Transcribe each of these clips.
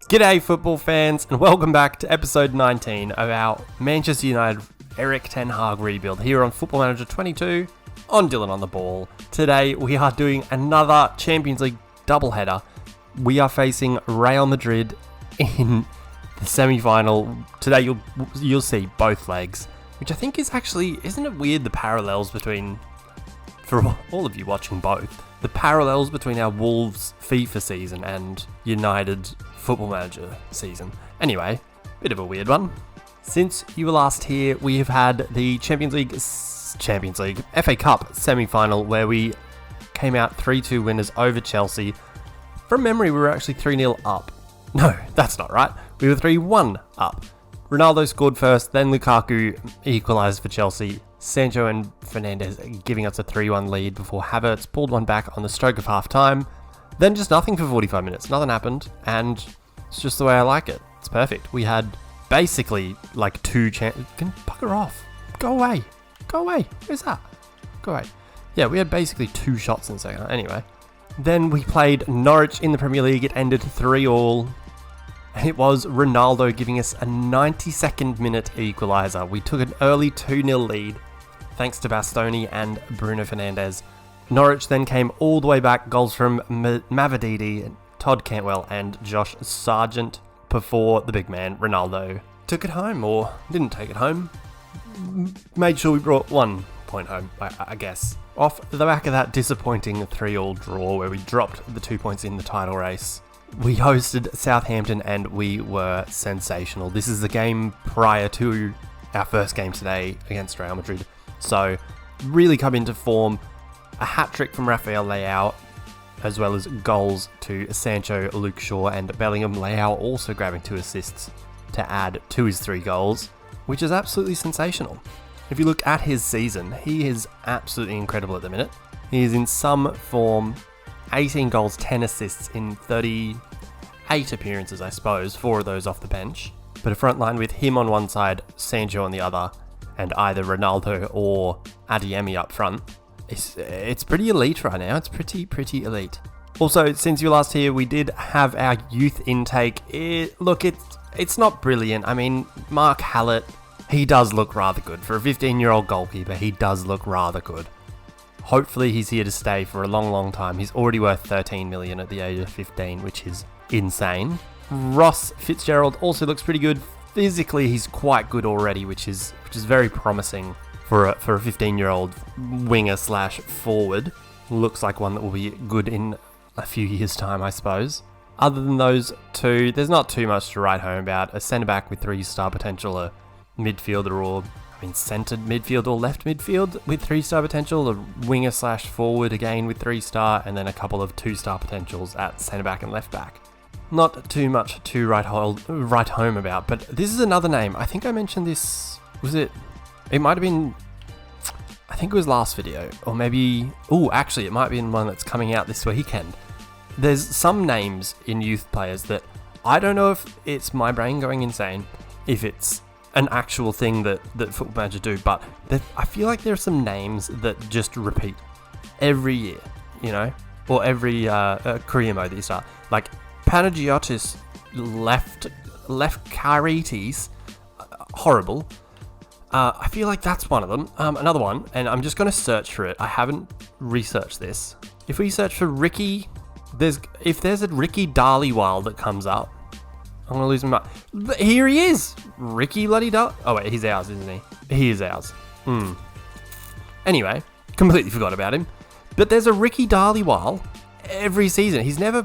G'day football fans, and welcome back to episode 19 of our Manchester United Erik Ten Hag Rebuild here on Football Manager 22 on Dylan on the Ball. Today we are doing another Champions League doubleheader. We are facing Real Madrid in the semi-final. Today you'll see both legs, which I think is actually, isn't it weird the parallels between, for all of you watching both, the parallels between our Wolves FIFA season and United Football Manager season. Anyway, bit of a weird one. Since you were last here, we have had the Champions League FA Cup semi-final where we came out 3-2 winners over Chelsea. From memory, we were actually 3-0 up. No, that's not right. We were 3-1 up. Ronaldo scored first, then Lukaku equalised for Chelsea. Sancho and Fernandes giving us a 3-1 lead before Havertz pulled one back on the stroke of half-time. Then just nothing for 45 minutes. Nothing happened, and it's just the way I like it. It's perfect. We had basically like two chances. Bugger off. Go away. Go away. Where's that? Go away. Yeah, we had basically two shots in the second half. Anyway, then we played Norwich in the Premier League. It ended 3-3. It was Ronaldo giving us a 92nd minute equaliser. We took an early 2-0 lead thanks to Bastoni and Bruno Fernandes. Norwich then came all the way back, goals from Mavididi, Todd Cantwell and Josh Sargent before the big man, Ronaldo, took it home, or didn't take it home. Made sure we brought 1 point home, I guess. Off the back of that disappointing 3-3 draw where we dropped the 2 points in the title race, we hosted Southampton and we were sensational. This is the game prior to our first game today against Real Madrid. So, really come into form. A hat-trick from Rafael Leao, as well as goals to Sancho, Luke Shaw and Bellingham. Leao also grabbing 2 assists to add to his 3 goals, which is absolutely sensational. If you look at his season, he is absolutely incredible at the minute. He is in some form, 18 goals, 10 assists in 38 appearances, I suppose, 4 of those off the bench. But a front line with him on one side, Sancho on the other, and either Ronaldo or Adeyemi up front. It's pretty elite right now. It's pretty elite. Also, since you were last here, we did have our youth intake. It's not brilliant. I mean, Mark Hallett, he does look rather good. For a 15-year-old goalkeeper, he does look rather good. Hopefully, he's here to stay for a long time. He's already worth 13 million at the age of 15, which is insane. Ross Fitzgerald also looks pretty good. Physically, he's quite good already, which is very promising. For a 15-year-old winger/forward. Looks like one that will be good in a few years' time, I suppose. Other than those two, there's not too much to write home about. A centre-back with 3-star potential, a midfielder centred midfield or left midfield with 3-star potential, a winger/forward again with 3-star, and then a couple of 2-star potentials at centre-back and left-back. Not too much to write home about, but this is another name. I think I mentioned this, it might have been, I think it was last video, or maybe, actually it might be in one that's coming out this weekend. There's some names in youth players that I don't know if it's my brain going insane, if it's an actual thing that Football Manager do, but I feel like there are some names that just repeat every year, or every career mode that you start. Like Panagiotis left Caritis, horrible. I feel like that's one of them. Another one, and I'm just going to search for it. I haven't researched this. If we search for Ricky, if there's a Ricky Dhaliwal that comes up, I'm going to lose my mind. Here he is! Ricky bloody Dhaliwal. Oh wait, he's ours, isn't he? He is ours. Anyway, completely forgot about him. But there's a Ricky Dhaliwal every season. He's never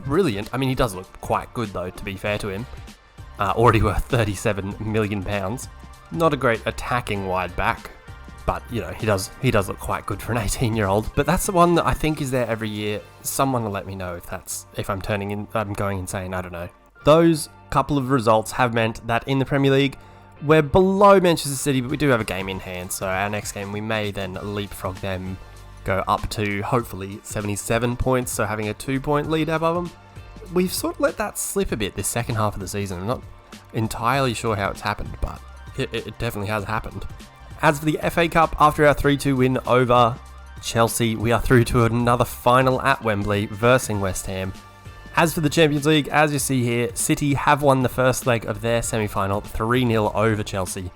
brilliant. I mean, he does look quite good though, to be fair to him. Already worth £37 million. Not a great attacking wide back, but he does look quite good for an 18-year-old. But that's the one that I think is there every year. Someone will let me know if I'm going insane. I don't know. Those couple of results have meant that in the Premier League, we're below Manchester City, but we do have a game in hand. So our next game, we may then leapfrog them, go up to hopefully 77 points. So having a 2-point lead above them. We've sort of let that slip a bit this second half of the season. I'm not entirely sure how it's happened, but it definitely has happened. As for the FA Cup, after our 3-2 win over Chelsea, we are through to another final at Wembley versus West Ham. As for the Champions League, as you see here, City have won the first leg of their semi-final 3-0 over Chelsea.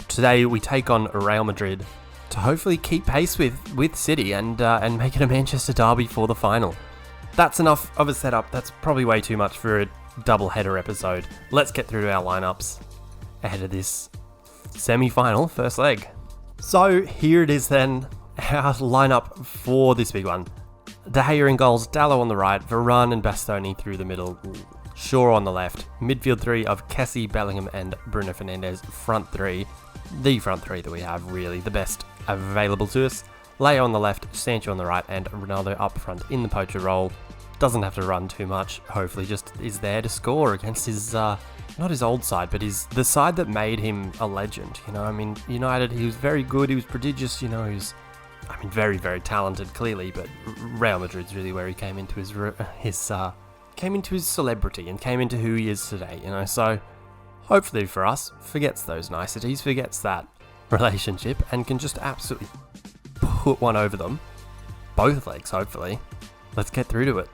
Today we take on Real Madrid to hopefully keep pace with City and make it a Manchester derby for the final. That's enough of a setup. That's probably way too much for a double-header episode. Let's get through to our lineups ahead of this semi-final first leg. So here it is then, our lineup for this big one. De Gea in goals, Dalot on the right, Varane and Bastoni through the middle, Shaw on the left, midfield three of Kessie, Bellingham and Bruno Fernandes, front three, the front three that we have really, the best available to us. Leo on the left, Sancho on the right and Ronaldo up front in the poacher role. Doesn't have to run too much, hopefully just is there to score against his, not his old side, but the side that made him a legend, you know. I mean, United, he was very good, he was prodigious, you know, very, very talented, clearly, but Real Madrid's really where he came into his celebrity and came into who he is today, you know. So hopefully for us, forgets those niceties, forgets that relationship, and can just absolutely put one over them. Both legs, hopefully. Let's get through to it.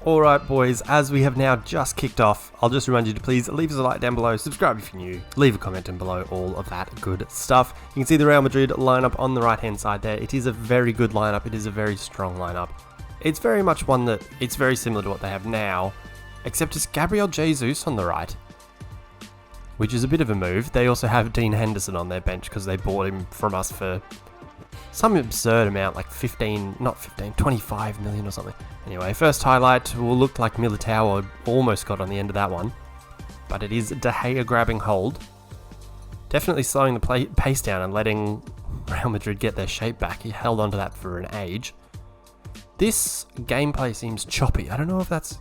Alright boys, as we have now just kicked off, I'll just remind you to please leave us a like down below, subscribe if you're new, leave a comment down below, all of that good stuff. You can see the Real Madrid lineup on the right hand side there. It is a very good lineup, it is a very strong lineup. It's very much one that, it's very similar to what they have now, except it's Gabriel Jesus on the right, which is a bit of a move. They also have Dean Henderson on their bench because they bought him from us for some absurd amount, like 25 million or something. Anyway, first highlight will look like Militao almost got on the end of that one, but it is De Gea grabbing hold. Definitely slowing the pace down and letting Real Madrid get their shape back. He held onto that for an age. This gameplay seems choppy. I don't know if that's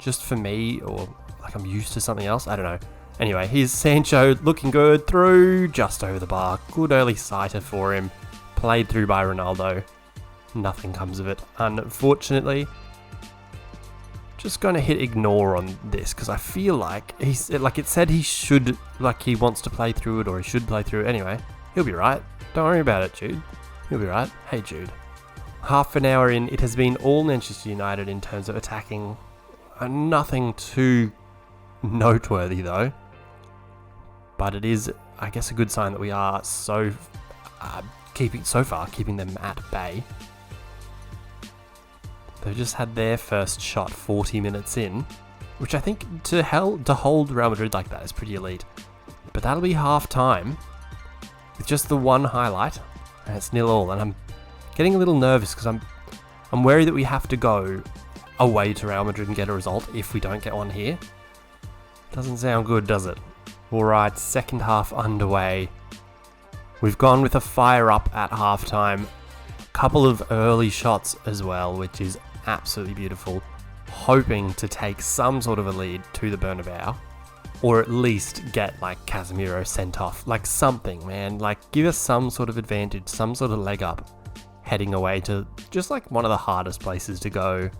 just for me or like I'm used to something else. I don't know. Anyway, here's Sancho looking good through just over the bar. Good early sighter for him. Played through by Ronaldo. Nothing comes of it, unfortunately. Just going to hit ignore on this because I feel like it said he should, like he wants to play through it or he should play through it. Anyway, he'll be right. Don't worry about it, Jude. He'll be right. Hey, Jude. Half an hour in, it has been all Manchester United in terms of attacking. Nothing too noteworthy though. But it is, I guess, a good sign that we are keeping them at bay. They've just had their first shot 40 minutes in, which I think to hold Real Madrid like that is pretty elite. But that'll be half time with just the one highlight, and it's 0-0. And I'm getting a little nervous because I'm worried that we have to go away to Real Madrid and get a result if we don't get one here. Doesn't sound good, does it? Alright, second half underway. We've gone with a fire up at halftime. Couple of early shots as well, which is absolutely beautiful. Hoping to take some sort of a lead to the Bernabeu. Or at least get like Casemiro sent off. Like something, man. Like give us some sort of advantage, some sort of leg up. Heading away to just like one of the hardest places to go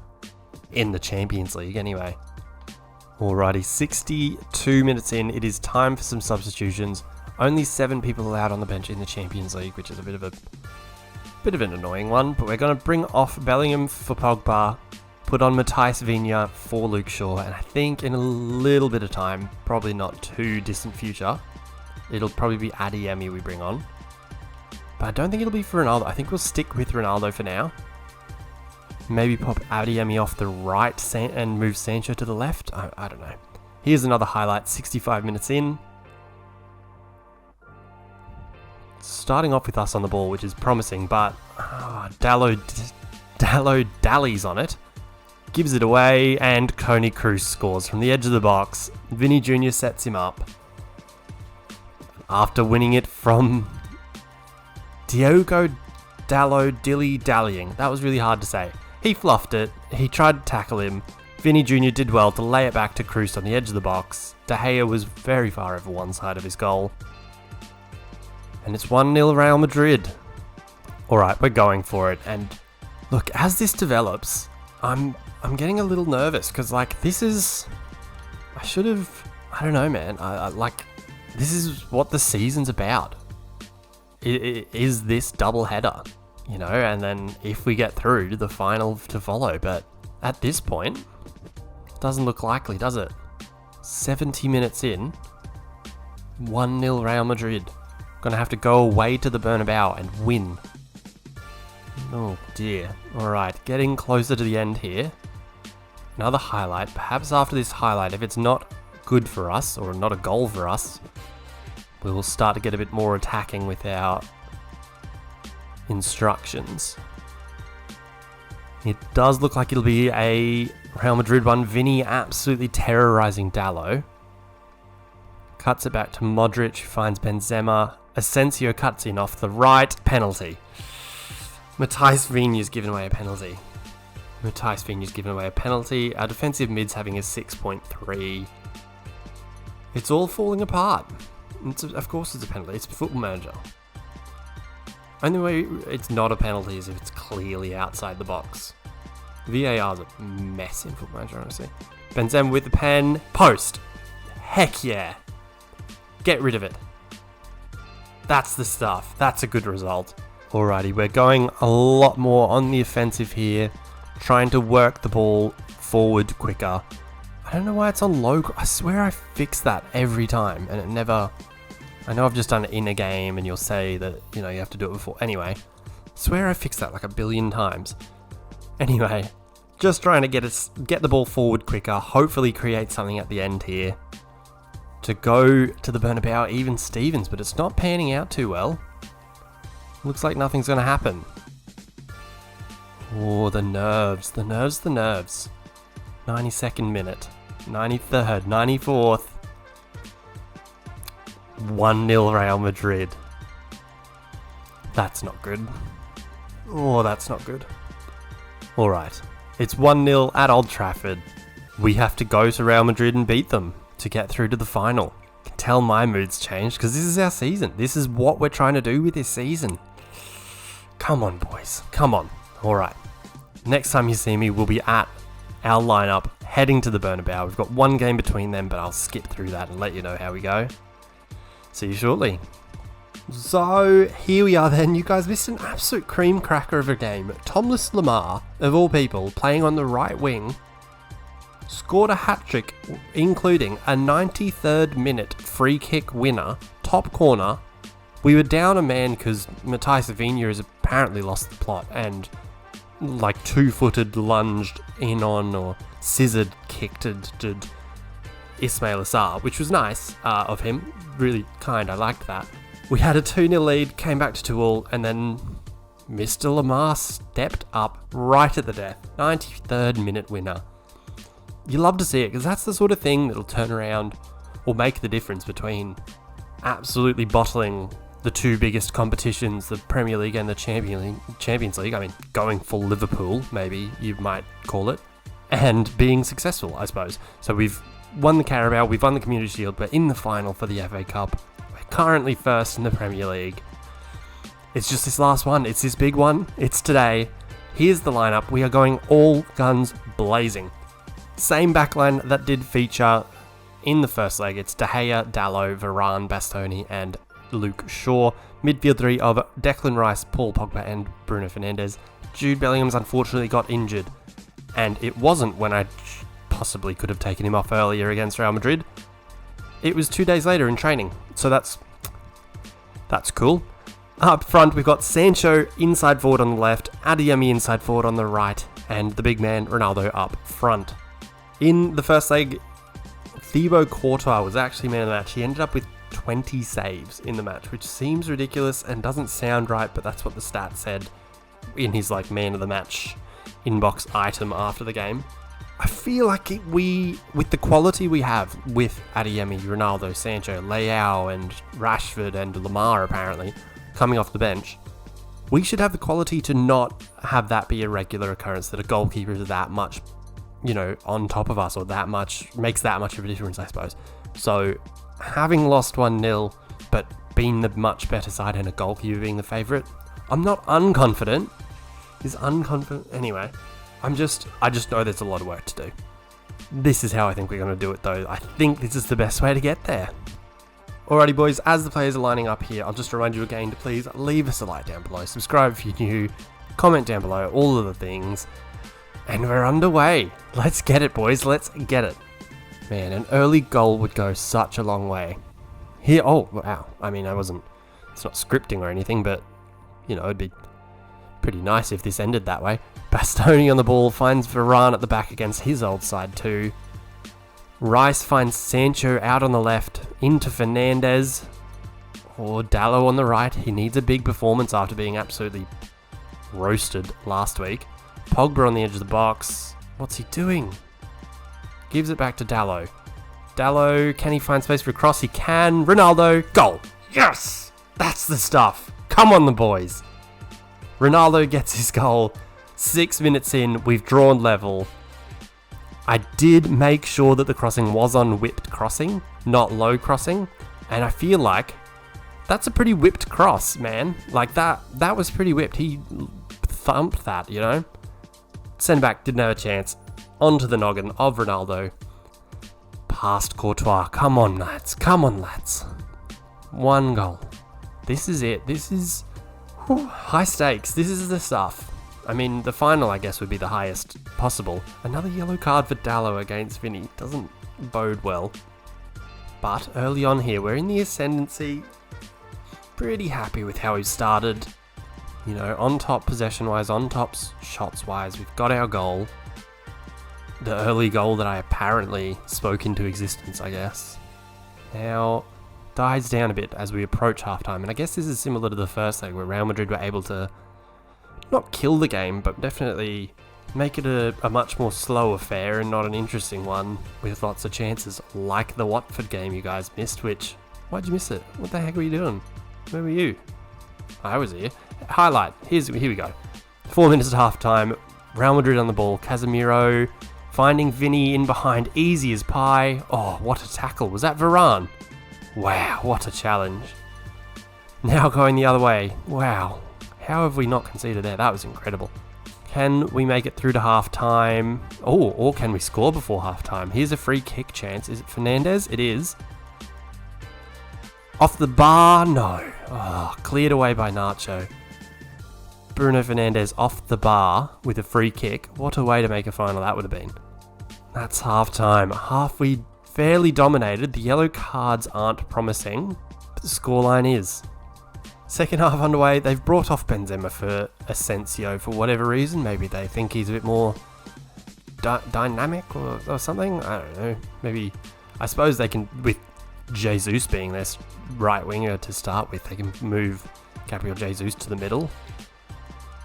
in the Champions League anyway. Alrighty, 62 minutes in. It is time for some substitutions. Only 7 people allowed on the bench in the Champions League, which is a bit of an annoying one. But we're going to bring off Bellingham for Pogba, put on Matthijs Viña for Luke Shaw, and I think in a little bit of time, probably not too distant future, it'll probably be Adeyemi we bring on. But I don't think it'll be for Ronaldo. I think we'll stick with Ronaldo for now. Maybe pop Adeyemi off the right and move Sancho to the left. I don't know. Here's another highlight, 65 minutes in. Starting off with us on the ball, which is promising, but Dalot dallies on it. Gives it away, and Toni Kroos scores from the edge of the box. Vinny Jr. sets him up. After winning it from Diogo Dalot dilly-dallying. That was really hard to say. He fluffed it. He tried to tackle him. Vinny Jr. did well to lay it back to Kroos on the edge of the box. De Gea was very far over one side of his goal. And it's 1-0 Real Madrid. Alright, we're going for it. And look, as this develops, I'm getting a little nervous because like this is, I don't know, man. This is what the season's about. Is this double header, you know? And then if we get through, the final to follow. But at this point, doesn't look likely, does it? 70 minutes in, 1-0 Real Madrid. Gonna have to go away to the Bernabeu and win. Oh dear. Alright, getting closer to the end here. Another highlight. Perhaps after this highlight, if it's not good for us, or not a goal for us, we will start to get a bit more attacking with our instructions. It does look like it'll be a Real Madrid one. Vinny absolutely terrorising Dalot. Cuts it back to Modric, who finds Benzema. Asensio cuts in off the right. Penalty. Matthijs Vinha's given away a penalty. Our defensive mid's having a 6.3. It's all falling apart. Of course it's a penalty. It's Football Manager. Only way it's not a penalty is if it's clearly outside the box. VAR's a mess in Football Manager, honestly. Benzema with the pen. Post. Heck yeah. Get rid of it. That's the stuff. That's a good result. Alrighty, we're going a lot more on the offensive here. Trying to work the ball forward quicker. I don't know why it's on low. I swear I fix that every time and it never... I know I've just done it in a game and you'll say that, you have to do it before. Anyway, I swear I fixed that like a billion times. Anyway, just trying to get the ball forward quicker. Hopefully create something at the end here. To go to the Bernabeu, even Stevens, but it's not panning out too well. Looks like nothing's going to happen. Oh, the nerves. 92nd minute. 93rd, 94th. 1-0 Real Madrid. That's not good. Oh, that's not good. Alright. It's 1-0 at Old Trafford. We have to go to Real Madrid and beat them to get through to the final. I can tell my mood's changed because this is our season. This is what we're trying to do with this season. Come on, boys. Come on. Alright. Next time you see me, we'll be at our lineup, heading to the Bernabeu. We've got one game between them, but I'll skip through that and let you know how we go. See you shortly. So, here we are then. You guys missed an absolute cream cracker of a game. Thomas Lemar, of all people, playing on the right wing, scored a hat-trick, including a 93rd minute free kick winner, top corner. We were down a man because Matthijs Vinha has apparently lost the plot and like two-footed lunged in on or scissored kicked to Ismail Assar, which was nice of him. Really kind, I liked that. We had a 2-0 lead, came back to 2-2, and then Mr. Lemar stepped up right at the death. 93rd minute winner. You love to see it because that's the sort of thing that'll turn around or make the difference between absolutely bottling the two biggest competitions, the Premier League and the Champions League. I mean, going full Liverpool, maybe you might call it, and being successful, I suppose. So we've won the Carabao, we've won the Community Shield, we're in the final for the FA Cup. We're currently first in the Premier League. It's just this last one. It's this big one. It's today. Here's the lineup. We are going all guns blazing. Same backline that did feature in the first leg. It's De Gea, Dalot, Varane, Bastoni, and Luke Shaw. Midfield three of Declan Rice, Paul Pogba, and Bruno Fernandes. Jude Bellingham's unfortunately got injured, and it wasn't when I possibly could have taken him off earlier against Real Madrid. It was 2 days later in training, so that's cool. Up front, we've got Sancho inside forward on the left, Adeyemi inside forward on the right, and the big man Ronaldo up front. In the first leg, Thibaut Courtois was actually man of the match. He ended up with 20 saves in the match, which seems ridiculous and doesn't sound right, but that's what the stat said in his man of the match inbox item after the game. I feel like with the quality we have with Adeyemi, Ronaldo, Sancho, Leao, and Rashford, and Lemar apparently coming off the bench, we should have the quality to not have that be a regular occurrence, that a goalkeeper is that much, on top of us, or makes that much of a difference, I suppose. So, having lost 1-0, but being the much better side and a goalkeeper being the favourite, I'm not unconfident. Is unconfident? Anyway, I just know there's a lot of work to do. This is how I think we're going to do it, though. I think this is the best way to get there. Alrighty, boys, as the players are lining up here, I'll just remind you again to please leave us a like down below, subscribe if you're new, comment down below, all of the things. And we're underway. Let's get it, boys. Let's get it. Man, an early goal would go such a long way. Here, oh, wow. I mean, it's not scripting or anything, but, it'd be pretty nice if this ended that way. Bastoni on the ball, finds Varane at the back against his old side too. Rice finds Sancho out on the left, into Fernandes. Or Dallo on the right. He needs a big performance after being absolutely roasted last week. Pogba on the edge of the box. What's he doing? Gives it back to Dallo. Dallo, can he find space for a cross? He can. Ronaldo, goal. Yes! That's the stuff. Come on, the boys. Ronaldo gets his goal. 6 minutes in, we've drawn level. I did make sure that the crossing was on whipped crossing, not low crossing. And I feel like that's a pretty whipped cross, man. Like that was pretty whipped. He thumped that, Centre back didn't have a chance. Onto the noggin of Ronaldo. Past Courtois. Come on, lads. Come on, lads. 1 goal. This is it. This is high stakes. This is the stuff. I mean, the final, I guess, would be the highest possible. Another yellow card for Dallo against Vinny. Doesn't bode well. But early on here, we're in the ascendancy. Pretty happy with how we've started. On top possession-wise, on top shots-wise. We've got our goal. The early goal that I apparently spoke into existence, I guess. Now, dies down a bit as we approach halftime. And I guess this is similar to the first leg where Real Madrid were able to not kill the game, but definitely make it a much more slow affair and not an interesting one with lots of chances, like the Watford game you guys missed, which, why'd you miss it? What the heck were you doing? Where were you? I was here. Highlight. Here we go. 4 minutes at halftime. Real Madrid on the ball. Casemiro finding Vinny in behind. Easy as pie. Oh, what a tackle. Was that Varane? Wow, what a challenge. Now going the other way. Wow. How have we not conceded there? That was incredible. Can we make it through to halftime? Oh, or can we score before halftime? Here's a free kick chance. Is it Fernandes? It is. Off the bar? No. Oh, cleared away by Nacho. Bruno Fernandes off the bar with a free kick. What a way to make a final that would have been. That's half-time. Half we fairly dominated. The yellow cards aren't promising, but the scoreline is. Second half underway. They've brought off Benzema for Asensio for whatever reason. Maybe they think he's a bit more dynamic or something. I don't know. Maybe, I suppose they can, with Jesus being their right winger to start with, they can move Gabriel Jesus to the middle.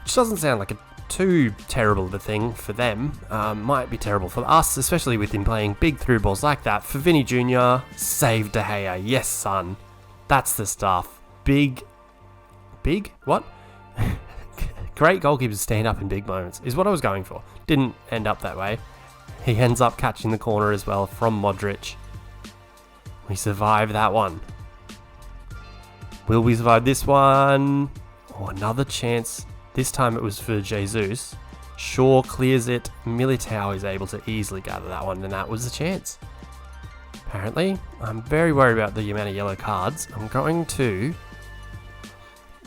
Which doesn't sound like too terrible of a thing for them. Might be terrible for us, especially with him playing big through balls like that. For Vinny Jr., save De Gea. Yes, son. That's the stuff. Big? What? Great goalkeepers stand up in big moments, is what I was going for. Didn't end up that way. He ends up catching the corner as well from Modric. We survive that one. Will we survive this one? Oh, another chance. This time it was for Jesus. Shaw clears it. Militao is able to easily gather that one, and that was the chance. Apparently, I'm very worried about the amount of yellow cards.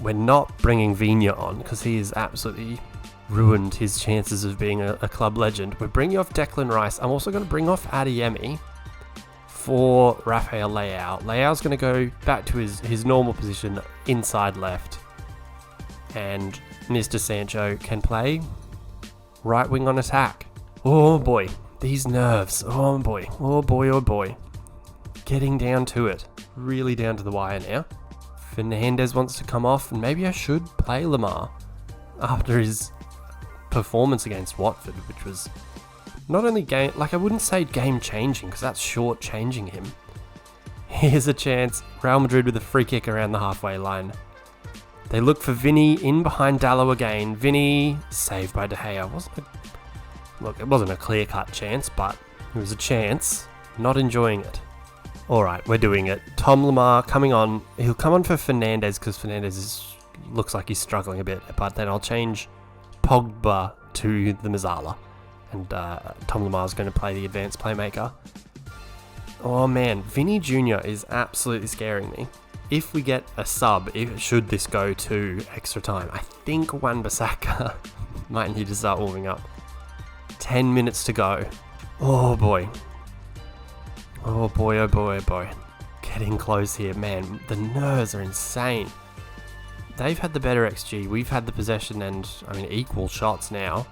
We're not bringing Viña on because he has absolutely ruined his chances of being a club legend. We're bringing off Declan Rice. I'm also going to bring off Adeyemi for Rafael Leao. Leao's going to go back to his normal position inside left. And Mr. Sancho can play right wing on attack. Oh boy, these nerves. Oh boy, oh boy, oh boy. Getting down to it. Really down to the wire now. Fernandes wants to come off, and maybe I should play Lamar after his performance against Watford, which was not only I wouldn't say game changing, because that's short changing him. Here's a chance. Real Madrid with a free kick around the halfway line. They look for Vinny in behind Dallo again. Vinny saved by De Gea. It wasn't a clear-cut chance, but it was a chance. Not enjoying it. Alright, we're doing it. Tom Lamar coming on. He'll come on for Fernandes because Fernandes looks like he's struggling a bit. But then I'll change Pogba to the Mazzala. And Tom Lamar's going to play the advanced playmaker. Oh man, Vinny Jr. is absolutely scaring me. If we get a sub, should this go to extra time, I think Wan-Bissaka might need to start warming up. 10 minutes to go. Oh boy. Oh boy, oh boy, oh boy. Getting close here. Man, the nerves are insane. They've had the better XG. We've had the possession and, equal shots now.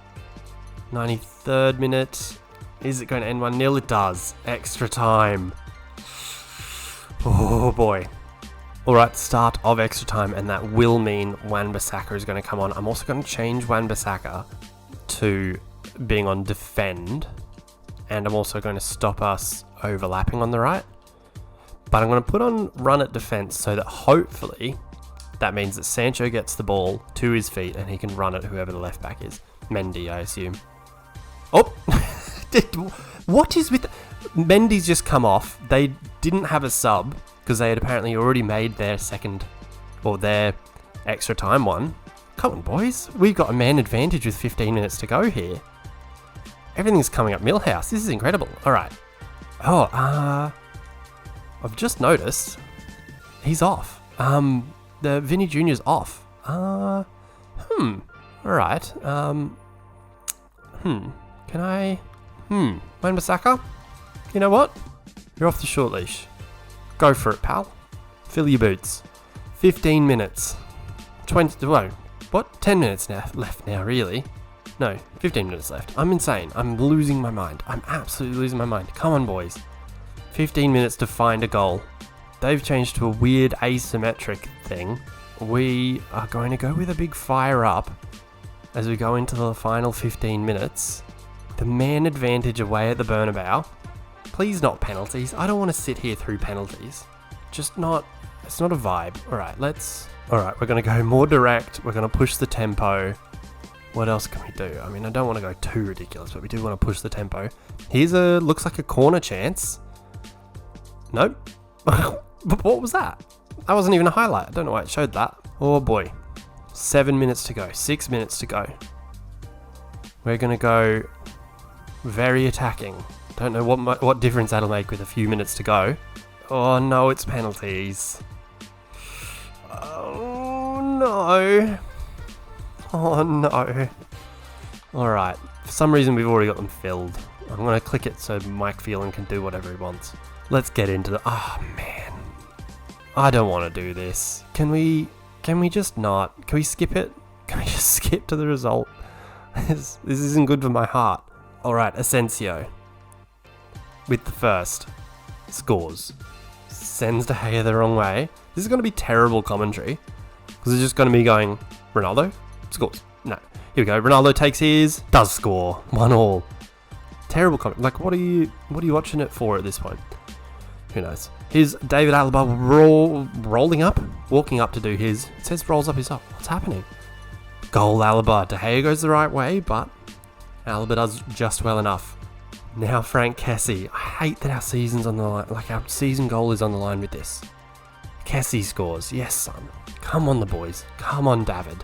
93rd minute. Is it going to end 1-0? It does. Extra time. Oh boy. Alright, start of extra time, and that will mean Wan-Bissaka is going to come on. I'm also going to change Wan-Bissaka to being on defend, and I'm also going to stop us overlapping on the right. But I'm going to put on run at defense so that hopefully that means that Sancho gets the ball to his feet and he can run at whoever the left back is. Mendy, I assume. Oh! What is with... Mendy's just come off. They didn't have a sub because they had apparently already made their second, or their extra time one. Come on, boys. We've got a man advantage with 15 minutes to go here. Everything's coming up Millhouse. This is incredible. All right. Oh, I've just noticed he's off. The Vinny Jr.'s off. All right. Can I? Wan-Bissaka? You know what? You're off the short leash. Go for it, pal. Fill your boots. 15 minutes. 20. Whoa. What? 10 minutes now left now, really? No, 15 minutes left. I'm insane. I'm losing my mind. I'm absolutely losing my mind. Come on, boys. 15 minutes to find a goal. They've changed to a weird asymmetric thing. We are going to go with a big fire up as we go into the final 15 minutes. The man advantage away at the Bernabeu. Please not penalties. I don't want to sit here through penalties. Just not... It's not a vibe. Alright, Alright, we're going to go more direct. We're going to push the tempo. What else can we do? I don't want to go too ridiculous, but we do want to push the tempo. Here's looks like a corner chance. Nope. But what was that? That wasn't even a highlight. I don't know why it showed that. Oh boy. 7 minutes to go. 6 minutes to go. We're going to go very attacking. Don't know what difference that'll make with a few minutes to go. Oh no, it's penalties. Oh no. Oh no. Alright. For some reason we've already got them filled. I'm going to click it so Mike Phelan can do whatever he wants. Let's get into the... Oh man. I don't want to do this. Can we just not? Can we skip it? Can we just skip to the result? This isn't good for my heart. Alright, Asensio. With the first. Scores. Sends De Gea the wrong way. This is going to be terrible commentary. Because it's just going to be going, Ronaldo? Scores. No. Here we go. Ronaldo takes his. Does score. 1-1. Terrible comment. Like, what are you watching it for at this point? Who knows? Here's David Alaba rolling up, walking up to do his. It says rolls up his up. What's happening? Goal Alaba. De Gea goes the right way, but Alaba does just well enough. Now Frank Kessie. I hate that our season's on the line. Like, our season goal is on the line with this. Kessie scores. Yes, son. Come on, the boys. Come on, David.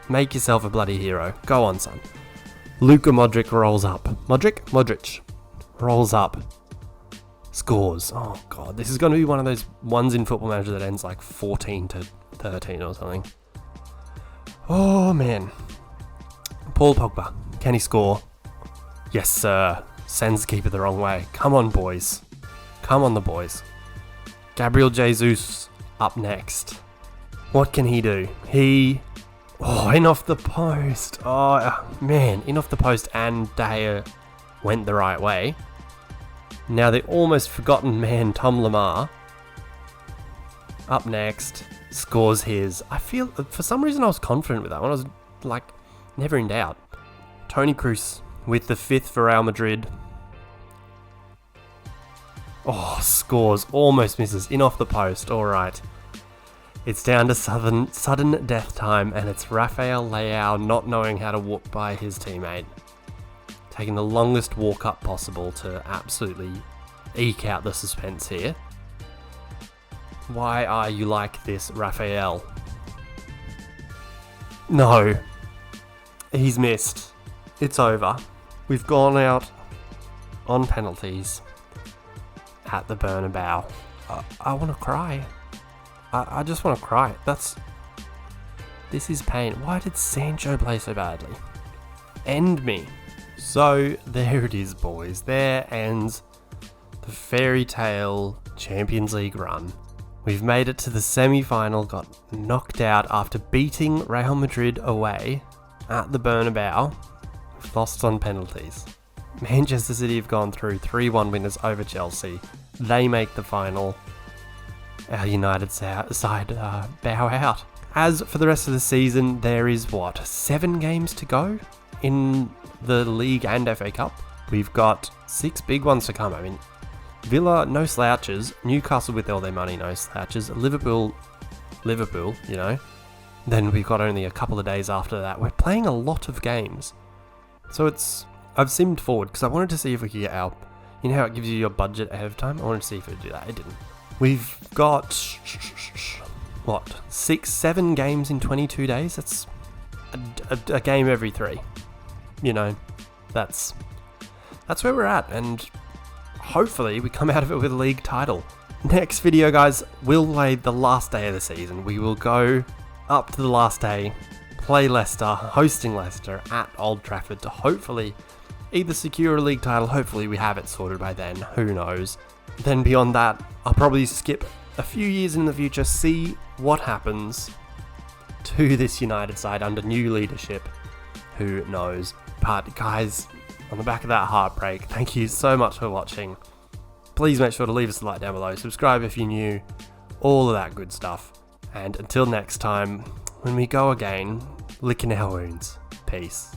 Make yourself a bloody hero. Go on, son. Luka Modric rolls up. Modric. Rolls up. Scores. Oh, God. This is going to be one of those ones in Football Manager that ends like 14-13 or something. Oh, man. Paul Pogba. Can he score? Yes, sir. Sends the keeper the wrong way. Come on, boys. Come on, the boys. Gabriel Jesus up next. What can he do? Oh, in off the post. Oh, man. In off the post, and De Gea went the right way. Now the almost forgotten man, Tom Lamar, up next, scores his. I feel, for some reason I was confident with that one. I was like, never in doubt. Toni Kroos with the 5th for Real Madrid. Oh, scores. Almost misses. In off the post. All right. It's down to sudden death time, and it's Rafael Leao not knowing how to walk by his teammate. Taking the longest walk up possible to absolutely eke out the suspense here. Why are you like this, Rafael? No. He's missed. It's over. We've gone out on penalties at the Bernabeu. I want to cry. I just want to cry. This is pain. Why did Sancho play so badly? End me. So there it is, boys. There ends the fairy tale Champions League run. We've made it to the semi-final, got knocked out after beating Real Madrid away at the Bernabeu. We've lost on penalties. Manchester City have gone through 3-1 winners over Chelsea. They make the final. Our United side bow out. As for the rest of the season, there is 7 games to go in the league and FA Cup. We've got 6 big ones to come. I mean, Villa, no slouches. Newcastle with all their money, no slouches. Liverpool, you know. Then we've got only a couple of days after that. We're playing a lot of games. So I've simmed forward because I wanted to see if we could get our, you know how it gives you your budget ahead of time? I wanted to see if it would do that. It didn't. We've got, 6-7 games in 22 days? That's a game every 3. You know, that's where we're at, and hopefully we come out of it with a league title. Next video, guys, we'll play the last day of the season. We will go up to the last day, play Leicester, hosting Leicester at Old Trafford to hopefully either secure a league title. Hopefully we have it sorted by then, who knows. Then beyond that, I'll probably skip a few years in the future, see what happens to this United side under new leadership, who knows. But guys, on the back of that heartbreak, thank you so much for watching. Please make sure to leave us a like down below, subscribe if you're new, all of that good stuff. And until next time, when we go again, licking our wounds. Peace.